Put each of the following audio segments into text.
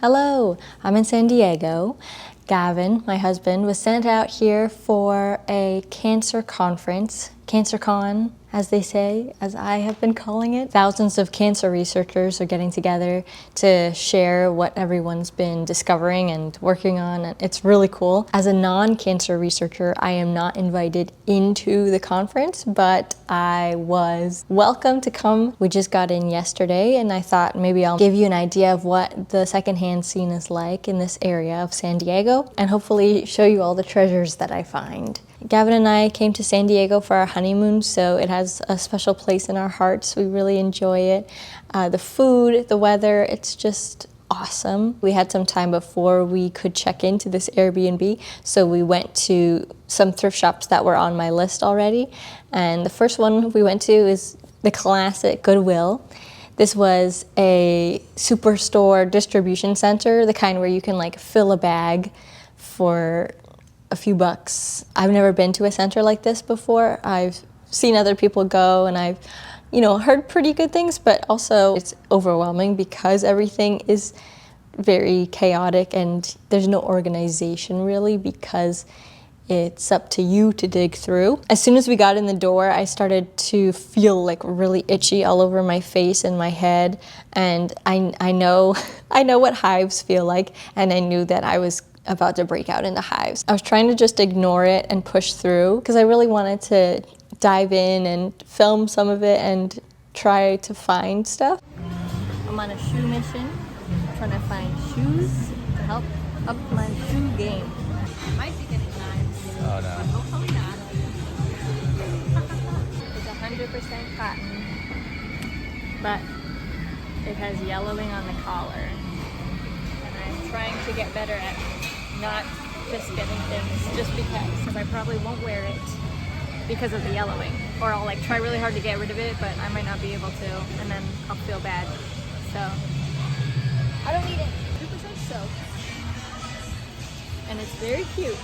Hello, I'm in San Diego. Gavin, my husband, was sent out here for a cancer conference, CancerCon, as they say, as I have been calling it. Thousands of cancer researchers are getting together to share what everyone's been discovering and working on, and it's really cool. As a non-cancer researcher, I am not invited into the conference, but I was welcome to come. We just got in yesterday, and I thought maybe I'll give you an idea of what the secondhand scene is like in this area of San Diego, and hopefully show you all the treasures that I find. Gavin and I came to San Diego for our honeymoon, so it has a special place in our hearts. We really enjoy it. The food, the weather, it's just awesome. We had some time before we could check into this Airbnb, so we went to some thrift shops that were on my list already. And the first one we went to is the classic Goodwill. This was a superstore distribution center, the kind where you can like fill a bag for a few bucks. I've never been to a center like this before. I've seen other people go and I've, heard pretty good things, but also it's overwhelming because everything is very chaotic and there's no organization really because it's up to you to dig through. As soon as we got in the door, I started to feel like really itchy all over my face and my head, and I know what hives feel like, and I knew that I was about to break out into hives. I was trying to just ignore it and push through because I really wanted to dive in and film some of it and try to find stuff. I'm on a shoe mission, trying to find shoes to help up my shoe game. I might be getting hives. Oh no. But hopefully not. It's 100% cotton, but it has yellowing on the collar. And I'm trying to get better at not just getting things just because I probably won't wear it because of the yellowing, or I'll like try really hard to get rid of it, but I might not be able to, and then I'll feel bad. So I don't need it. 2% soap, and it's very cute.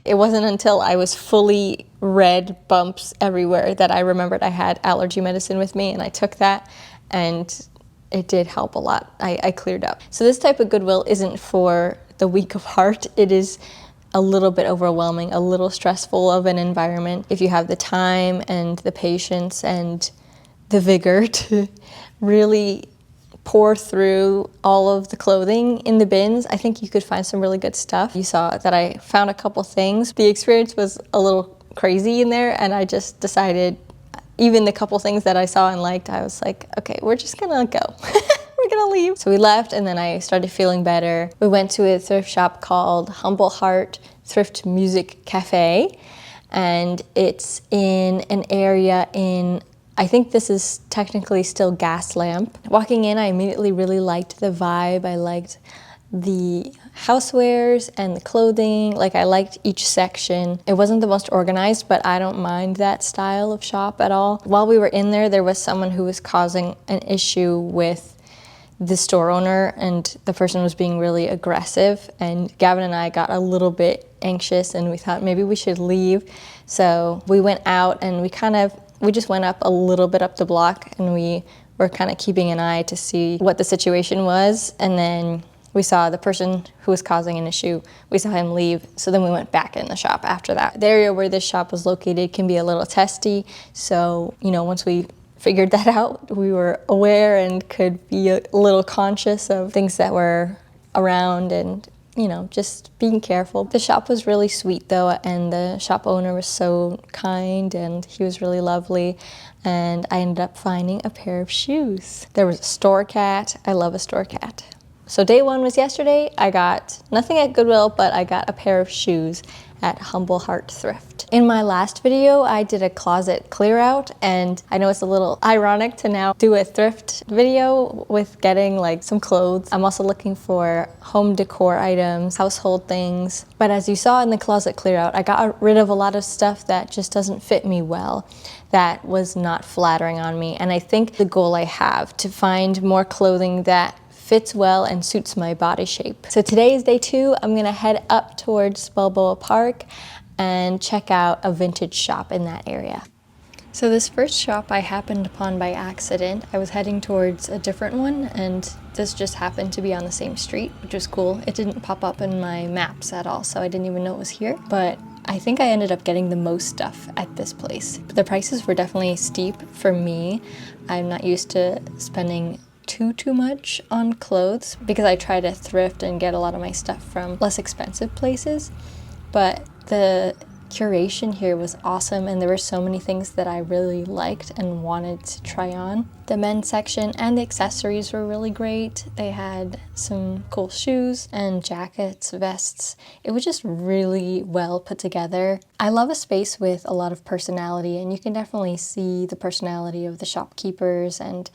It wasn't until I was fully red bumps everywhere that I remembered I had allergy medicine with me, and I took that, and it did help a lot. I cleared up. So this type of Goodwill isn't for the weak of heart. It is a little bit overwhelming, a little stressful of an environment. If you have the time and the patience and the vigor to really pour through all of the clothing in the bins, I think you could find some really good stuff. You saw that I found a couple things. The experience was a little crazy in there, and I just decided, even the couple things that I saw and liked, I was like, okay, we're just gonna go. We're gonna leave. So we left, and then I started feeling better. We went to a thrift shop called Humble Heart Thrift Music Cafe, and it's in an area in, I think this is technically still Gaslamp. Walking in, I immediately really liked the vibe. I liked the housewares and the clothing. Like, I liked each section. It wasn't the most organized, but I don't mind that style of shop at all. While we were in there was someone who was causing an issue with the store owner, and the person was being really aggressive, and Gavin and I got a little bit anxious, and we thought maybe we should leave. So we went out, and we just went up a little bit up the block, and we were kind of keeping an eye to see what the situation was, and then we saw the person who was causing an issue, we saw him leave, so then we went back in the shop after that. The area where this shop was located can be a little testy, so, once we figured that out, we were aware and could be a little conscious of things that were around and, just being careful. The shop was really sweet though, and the shop owner was so kind, and he was really lovely, and I ended up finding a pair of shoes. There was a store cat. I love a store cat. So day one was yesterday. I got nothing at Goodwill, but I got a pair of shoes at Humble Heart Thrift. In my last video, I did a closet clear out, and I know it's a little ironic to now do a thrift video with getting like some clothes. I'm also looking for home decor items, household things. But as you saw in the closet clear out, I got rid of a lot of stuff that just doesn't fit me well, that was not flattering on me. And I think the goal I have to find more clothing that fits well and suits my body shape. So today is day 2. I'm gonna head up towards Balboa Park and check out a vintage shop in that area. So this first shop I happened upon by accident. I was heading towards a different one, and this just happened to be on the same street, which was cool. It didn't pop up in my maps at all, so I didn't even know it was here. But I think I ended up getting the most stuff at this place. The prices were definitely steep for me. I'm not used to spending too much on clothes because I try to thrift and get a lot of my stuff from less expensive places. But the curation here was awesome, and there were so many things that I really liked and wanted to try on. The men's section and the accessories were really great. They had some cool shoes and jackets, vests. It was just really well put together. I love a space with a lot of personality, and you can definitely see the personality of the shopkeepers and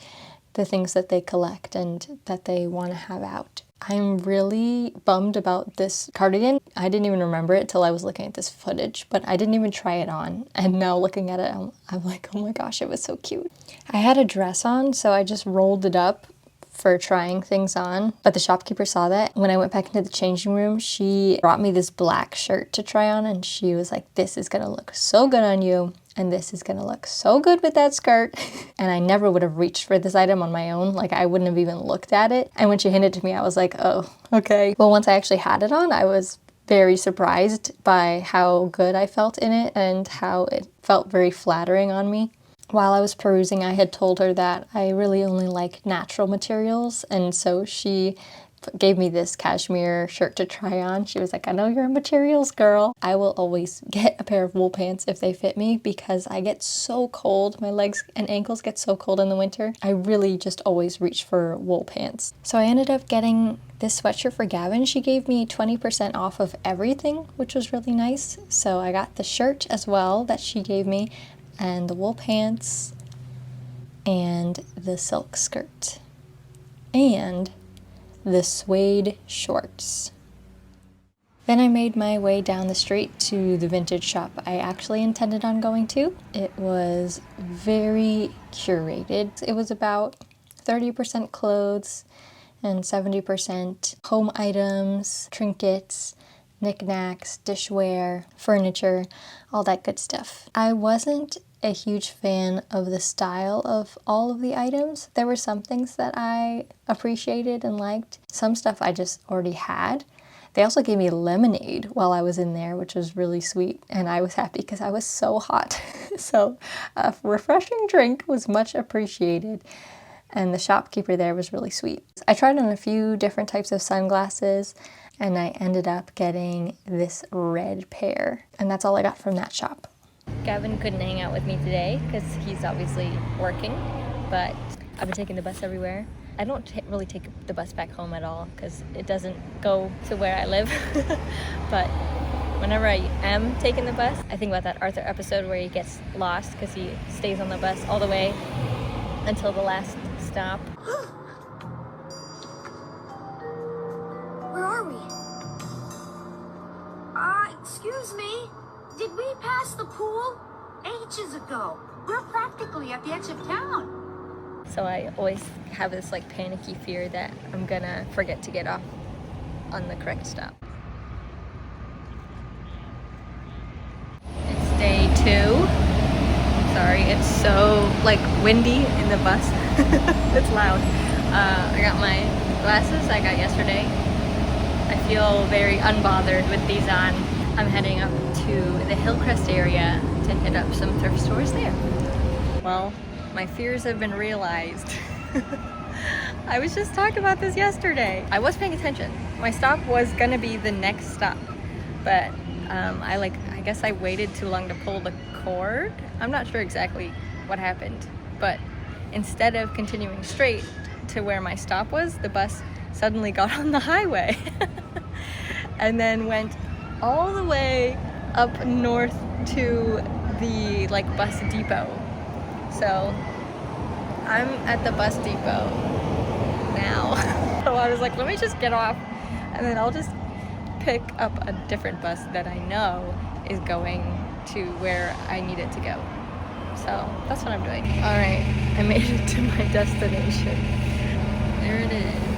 the things that they collect and that they want to have out. I'm really bummed about this cardigan. I didn't even remember it till I was looking at this footage, but I didn't even try it on. And now looking at it, I'm like, oh my gosh, it was so cute. I had a dress on, so I just rolled it up for trying things on, but the shopkeeper saw that. When I went back into the changing room, she brought me this black shirt to try on, and she was like, this is gonna look so good on you, and this is gonna look so good with that skirt. And I never would have reached for this item on my own. Like, I wouldn't have even looked at it. And when she handed it to me, I was like, oh, okay. Well, once I actually had it on, I was very surprised by how good I felt in it and how it felt very flattering on me. While I was perusing, I had told her that I really only like natural materials, and so she gave me this cashmere shirt to try on. She was like, I know you're a materials girl. I will always get a pair of wool pants if they fit me because I get so cold. My legs and ankles get so cold in the winter. I really just always reach for wool pants. So I ended up getting this sweatshirt for Gavin. She gave me 20% off of everything, which was really nice. So I got the shirt as well that she gave me, and the wool pants, and the silk skirt, and the suede shorts. Then I made my way down the street to the vintage shop I actually intended on going to. It was very curated. It was about 30% clothes and 70% home items, trinkets, knickknacks, dishware, furniture, all that good stuff. I wasn't a huge fan of the style of all of the items. There were some things that I appreciated and liked. Some stuff I just already had. They also gave me lemonade while I was in there, which was really sweet, and I was happy because I was so hot. So a refreshing drink was much appreciated, and the shopkeeper there was really sweet. I tried on a few different types of sunglasses, and I ended up getting this red pair, and that's all I got from that shop. Gavin couldn't hang out with me today because he's obviously working, but I've been taking the bus everywhere. I don't really take the bus back home at all because it doesn't go to where I live. But whenever I am taking the bus, I think about that Arthur episode where he gets lost because he stays on the bus all the way until the last stop. Where are we? Excuse me? Did we pass the pool? Ages ago. We're practically at the edge of town. So I always have this like panicky fear that I'm gonna forget to get off on the correct stop. It's day 2. Sorry, it's so like windy in the bus. It's loud. I got my glasses I got yesterday. I feel very unbothered with these on. I'm heading up to the Hillcrest area to hit up some thrift stores there. Well, my fears have been realized. I was just talking about this yesterday. I was paying attention. My stop was gonna be the next stop, but I guess I waited too long to pull the cord. I'm not sure exactly what happened, but instead of continuing straight to where my stop was, the bus suddenly got on the highway and then went all the way up north to the bus depot. So I'm at the bus depot now. So I was like, let me just get off and then I'll just pick up a different bus that I know is going to where I need it to go. So that's what I'm doing. All right, I made it to my destination. There it is.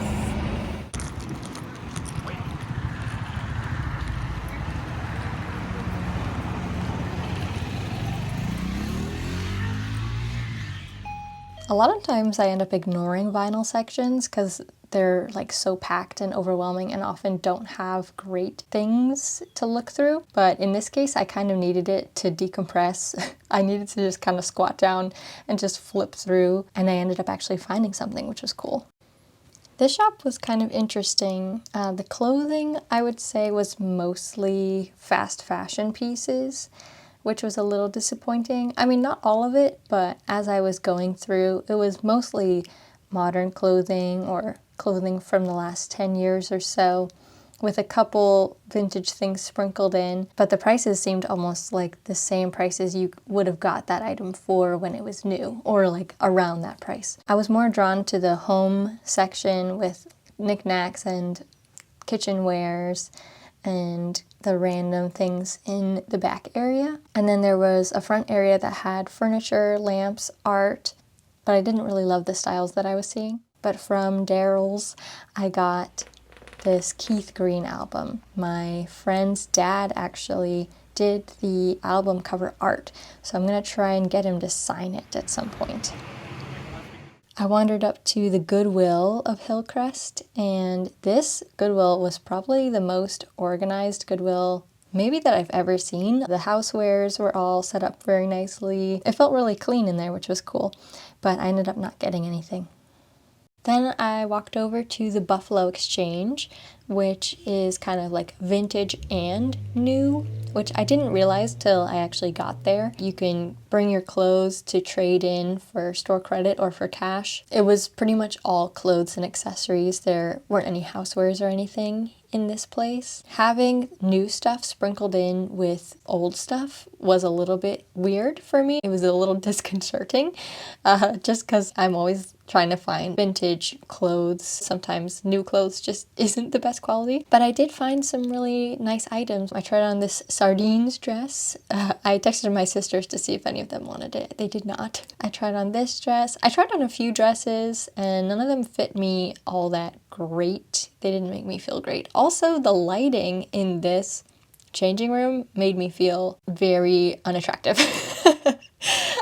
A lot of times I end up ignoring vinyl sections because they're like so packed and overwhelming and often don't have great things to look through. But in this case, I kind of needed it to decompress. I needed to just kind of squat down and just flip through, and I ended up actually finding something, which was cool. This shop was kind of interesting. The clothing, I would say, was mostly fast fashion pieces, which was a little disappointing. I mean, not all of it, but as I was going through, it was mostly modern clothing or clothing from the last 10 years or so, with a couple vintage things sprinkled in, but the prices seemed almost like the same prices you would have got that item for when it was new, or like around that price. I was more drawn to the home section with knickknacks and kitchenwares and the random things in the back area. And then there was a front area that had furniture, lamps, art, but I didn't really love the styles that I was seeing. But from Darrell's, I got this Keith Green album. My friend's dad actually did the album cover art, so I'm gonna try and get him to sign it at some point. I wandered up to the Goodwill of Hillcrest, and this Goodwill was probably the most organized Goodwill maybe that I've ever seen. The housewares were all set up very nicely. It felt really clean in there, which was cool, but I ended up not getting anything. Then I walked over to the Buffalo Exchange, which is kind of like vintage and new, which I didn't realize till I actually got there. You can bring your clothes to trade in for store credit or for cash. It was pretty much all clothes and accessories. There weren't any housewares or anything in this place. Having new stuff sprinkled in with old stuff was a little bit weird for me. It was a little disconcerting, just because I'm always trying to find vintage clothes. Sometimes new clothes just isn't the best quality, but I did find some really nice items. I tried on this sardines dress. I texted my sisters to see if any of them wanted it. They did not. I tried on this dress. I tried on a few dresses and none of them fit me all that great. They didn't make me feel great. Also, the lighting in this changing room made me feel very unattractive.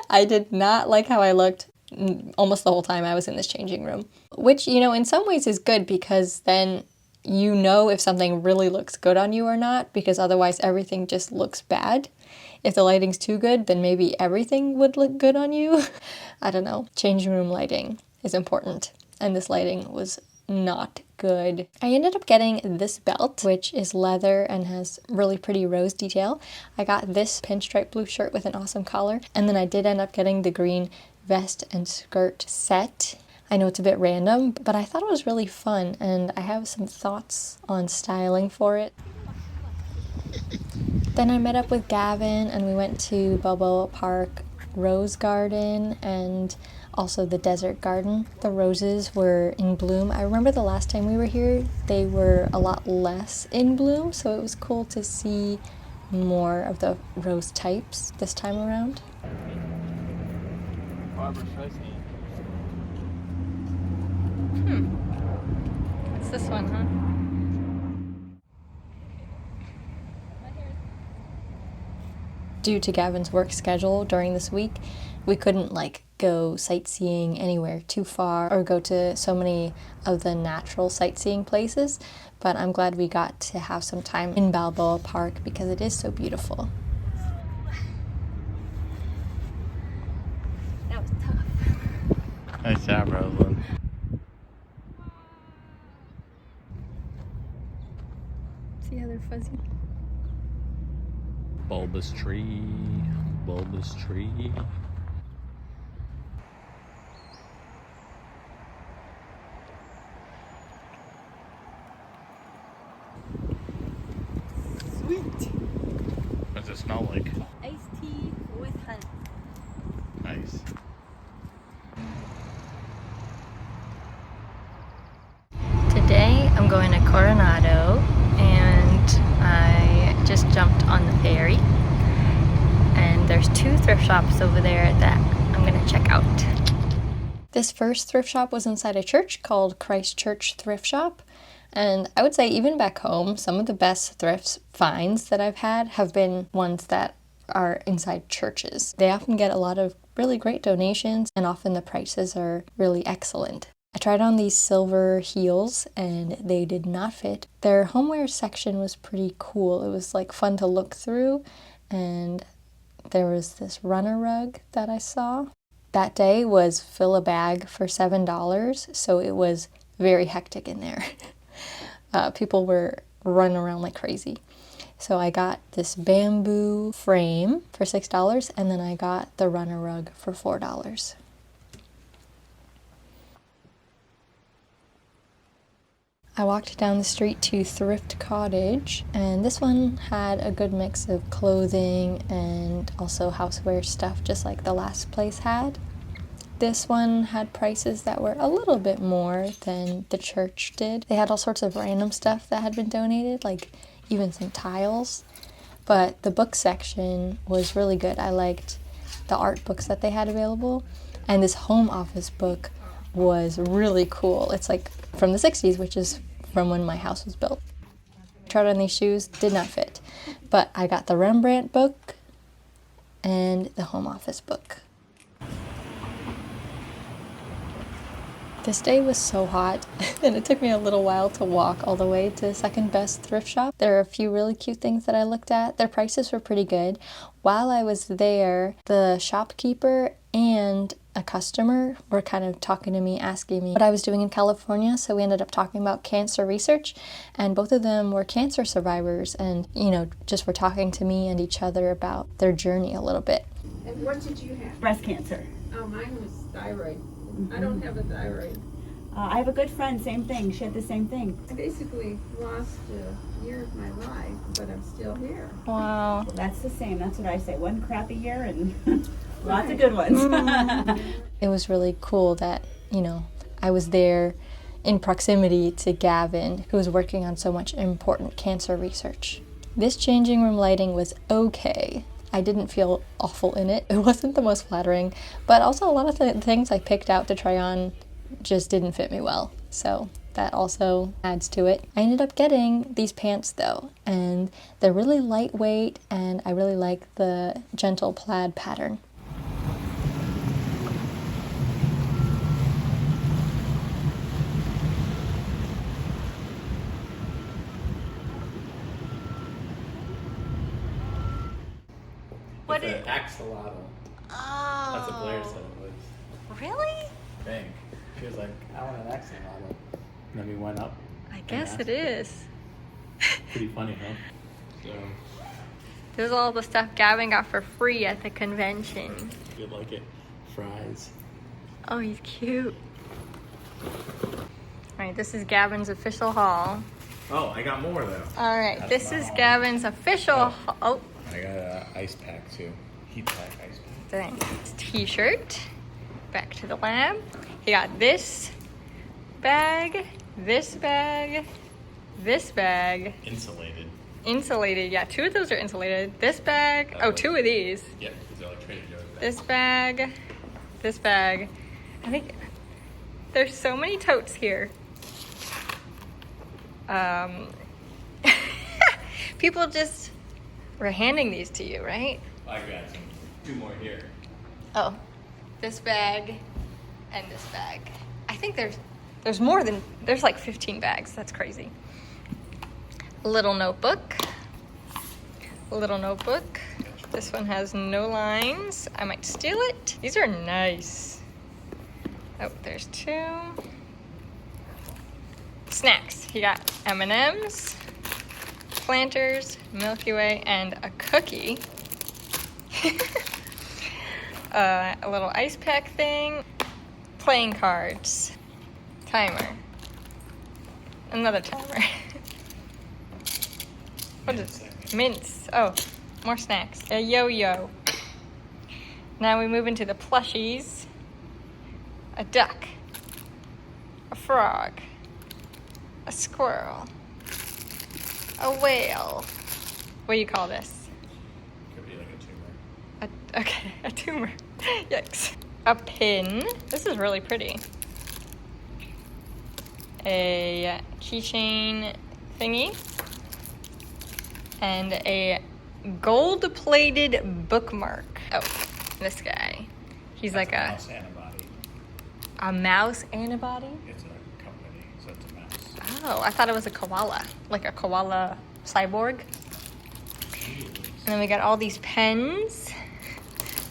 I did not like how I looked almost the whole time I was in this changing room, which, you know, in some ways is good because then you know if something really looks good on you or not, because otherwise everything just looks bad. If the lighting's too good, then maybe everything would look good on you. I don't know. Changing room lighting is important, and this lighting was not good. I ended up getting this belt, which is leather and has really pretty rose detail. I got this pinstripe blue shirt with an awesome collar, and then I did end up getting the green vest and skirt set. I know it's a bit random, but I thought it was really fun, and I have some thoughts on styling for it. Then I met up with Gavin and we went to Balboa Park Rose Garden and also the Desert Garden. The roses were in bloom. I remember the last time we were here, they were a lot less in bloom, so it was cool to see more of the rose types this time around. What's this one, huh? Due to Gavin's work schedule during this week, we couldn't go sightseeing anywhere too far or go to so many of the natural sightseeing places, but I'm glad we got to have some time in Balboa Park because it is so beautiful. That was tough. Nice job, Rosalind. See how they're fuzzy? Bulbous tree, bulbous tree. Sweet. What does it smell like? Iced tea with honey. Nice. Today I'm going to Coronado and I just jumped on the ferry, and there's 2 thrift shops over there that I'm gonna check out. This first thrift shop was inside a church called Christ Church Thrift Shop, and I would say even back home, some of the best thrift finds that I've had have been ones that are inside churches. They often get a lot of really great donations, and often the prices are really excellent. I tried on these silver heels and they did not fit. Their homeware section was pretty cool. It was like fun to look through, and there was this runner rug that I saw. That day was fill a bag for $7, so it was very hectic in there. People were running around like crazy. So I got this bamboo frame for $6, and then I got the runner rug for $4. I walked down the street to Thrift Cottage, and this one had a good mix of clothing and also houseware stuff, just like the last place had. This one had prices that were a little bit more than the church did. They had all sorts of random stuff that had been donated, like even some tiles. But the book section was really good. I liked the art books that they had available, and this home office book was really cool. It's like from the 60s, which is from when my house was built. Tried on these shoes, did not fit. But I got the Rembrandt book and the home office book. This day was so hot, and it took me a little while to walk all the way to the second best thrift shop. There are a few really cute things that I looked at. Their prices were pretty good. While I was there, the shopkeeper and a customer were kind of talking to me, asking me what I was doing in California. So we ended up talking about cancer research, and both of them were cancer survivors, and just were talking to me and each other about their journey a little bit. And what did you have? Breast cancer. Oh, mine was thyroid. I don't have a thyroid. I have a good friend, same thing. She had the same thing. I basically lost a year of my life, but I'm still here. Wow. Well, that's the same. That's what I say. One crappy year and lots of good ones. It was really cool that, I was there in proximity to Gavin, who was working on so much important cancer research. This changing room lighting was okay. I didn't feel awful in it. It wasn't the most flattering, but also a lot of the things I picked out to try on just didn't fit me well. So that also adds to it. I ended up getting these pants though, and they're really lightweight, and I really like the gentle plaid pattern. What is axolotl? Oh. That's what Blair said it was. Really? I think. She was like, I want an axolotl. And then we went up. I guess it is. Pretty funny, huh? So, This is all the stuff Gavin got for free at the convention. you like it. Fries. Oh, he's cute. Alright, this is Gavin's official haul. Oh, I got more though. Alright, That's this my is haul. Gavin's official haul. Oh, I got an ice pack too. Heat pack ice pack. dang. T-shirt. Back to the lab. He got this bag, this bag, this bag. Insulated. Insulated, yeah, 2 of those are insulated. This bag, oh, 2 of these. Yep, these are like Trader Joe's bags. This bag, this bag. I think there's so many totes here. People just were handing these to you, right? I got two more here. Oh, this bag and this bag. I think there's more than, there's like 15 bags. That's crazy. Little notebook. Little notebook. This one has no lines. I might steal it. These are nice. Oh, there's 2. Snacks. He got M&Ms, Planters, Milky Way, and a cookie. A little ice pack thing. Playing cards. Timer. Another timer. What is it? Mints. Oh, more snacks. A yo-yo. Now we move into the plushies. A duck. A frog. A squirrel. A whale. What do you call this? Could be like a tumor. Okay, a tumor. Yikes. A pin. This is really pretty. A keychain thingy. And a gold-plated bookmark. Oh, this guy. He's like a mouse antibody. a mouse antibody. It's a company, so it's a mouse. Oh, I thought it was a koala, like a koala cyborg. And then we got all these pens.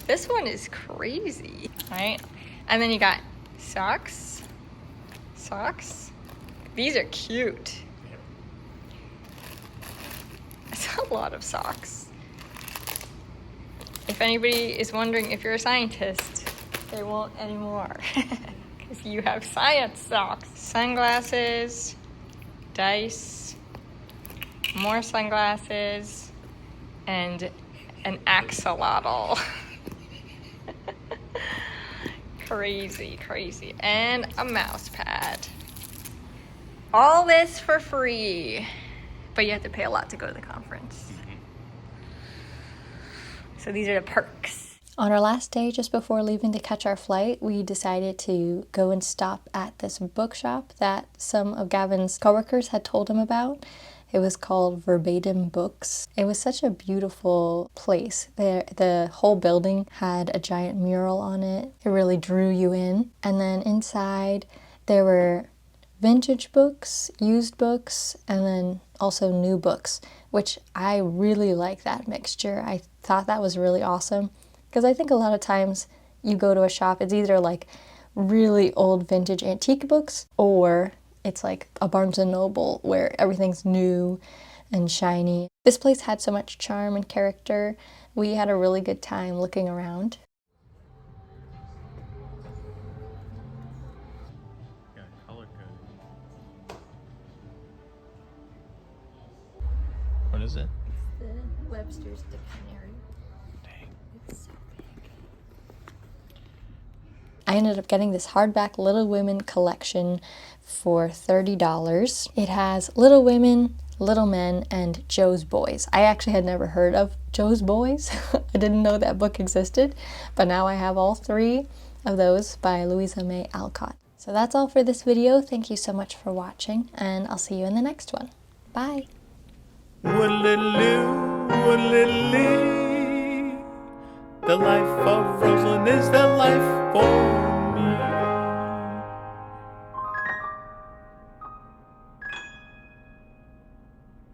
This one is crazy, right? And then you got socks. Socks. These are cute. That's a lot of socks. If anybody is wondering if you're a scientist, they won't anymore. Because you have science socks. Sunglasses, dice, more sunglasses, and an axolotl. Crazy, crazy. And a mouse pad. All this for free. But you have to pay a lot to go to the conference. So these are the perks. On our last day, just before leaving to catch our flight, we decided to go and stop at this bookshop that some of Gavin's coworkers had told him about. It was called Verbatim Books. It was such a beautiful place. The whole building had a giant mural on it. It really drew you in. And then inside there were vintage books, used books, and then also new books, which I really like that mixture. I thought that was really awesome because I think a lot of times you go to a shop, it's either like really old vintage antique books or it's like a Barnes & Noble where everything's new and shiny. This place had so much charm and character. We had a really good time looking around. Yeah, color coding. What is it? The Webster's Dictionary. Dang. It's so big. I ended up getting this hardback Little Women collection for $30. It has Little Women, Little Men, and Joe's Boys. I actually had never heard of Joe's Boys. I didn't know that book existed, but now I have all three of those by Louisa May Alcott. So that's all for this video. Thank you so much for watching, and I'll see you in the next one. Bye! The life of Rosalind is the life for